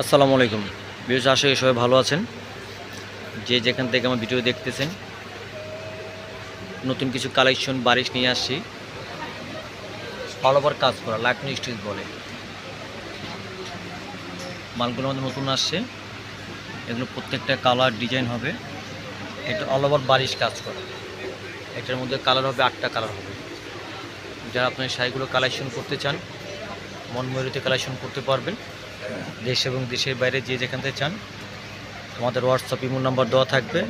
আসসালামু আলাইকুম ভিউয়ার্স, আশা করি সবাই ভালো আছেন। যে যেখান থেকে আমার ভিডিও দেখতেছেন, নতুন কিছু কালেকশন বারিশ নিয়ে আসছি। অল ওভার কাজ করা লাকমি স্টিচ বলে, মালগুলো আমাদের নতুন আসছে। এগুলো প্রত্যেকটা কালার ডিজাইন হবে। এটা অল ওভার বারিশ কাজ করা। এটার মধ্যে কালার হবে 8টা কালার হবে। যারা আপনার শাড়িগুলো কালেকশন করতে চান, মনময়ূরীতে কালেকশন করতে পারবেন। দেশ এবং দেশের বাইরে যে যেখান থেকে চান, আমাদের হোয়াটসঅ্যাপ ইমো নাম্বার দেওয়া থাকবে।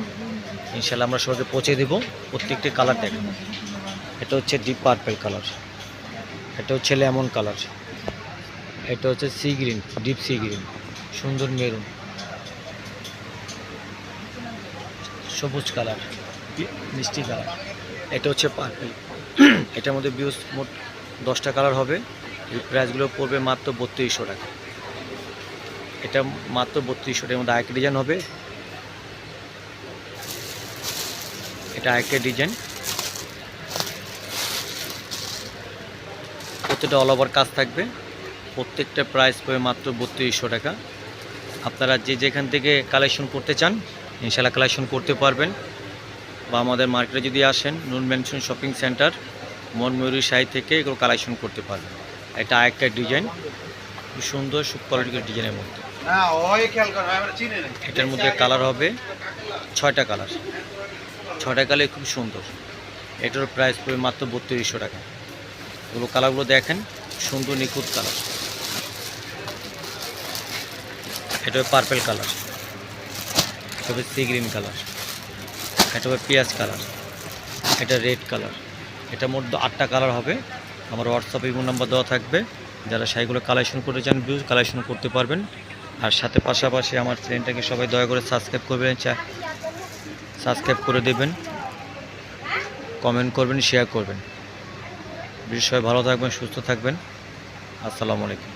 ইনশাল্লাহ আমরা সবাইকে পৌঁছে দেবো। প্রত্যেকটি কালার দেখেন। এটা হচ্ছে ডিপ পার্পল কালার, এটা হচ্ছে লেমন কালার, এটা হচ্ছে sea green, deep sea green, সুন্দর মেরুন, সবুজ কালার, মিষ্টি কালার, এটা হচ্ছে পার্পল। এটার মধ্যে মোট 10টা কালার হবে। এই প্রাইসগুলো পড়বে মাত্র 3200 টাকা। এটা মাত্র 3200 টাকার মধ্যে আরেকটা ডিজাইন হবে। এটা আরেকটা ডিজাইন, প্রত্যেকটা অল ওভার কাজ থাকবে। প্রত্যেকটা প্রাইস পড়বে মাত্র 3200 টাকা। আপনারা যে যেখান থেকে কালেকশন করতে চান, ইনশাআল্লাহ কালেকশন করতে পারবেন। বা আমাদের মার্কেটে যদি আসেন, নুন মেনশন শপিং সেন্টার, মনময়ূরী শাড়ি থেকে এগুলো কালেকশন করতে পারবেন। এটা আরেকটা ডিজাইন, খুব সুন্দর সুপ কোয়ালিটির ডিজাইনের মধ্যে। এটার মধ্যে কালার হবে 6টা কালার, 6টা কালার খুব সুন্দর। এটার প্রাইস পড়বে মাত্র 3200 টাকা। এগুলো কালারগুলো দেখেন, সুন্দর নিখুঁত কালার। এটা হবে পার্পল কালার, এটা হবে সি গ্রিন কালার, এটা হবে পেঁয়াজ কালার, এটা রেড কালার। এটা মোট 8টা কালার হবে। আমার হোয়াটসঅ্যাপে ইমো নাম্বার দেওয়া থাকবে। যারা শাড়িগুলো কালেকশন করতে চান, ভিউজ কালেকশন করতে পারবেন। আর সাথে পাশাপাশি আমার চ্যানেলটাকে সবাই দয়া করে সাবস্ক্রাইব করবেন, সাবস্ক্রাইব করে দেবেন, কমেন্ট করবেন, শেয়ার করবেন। বিশেষ সবাই ভালো থাকবেন, সুস্থ থাকবেন। আসসালামু আলাইকুম।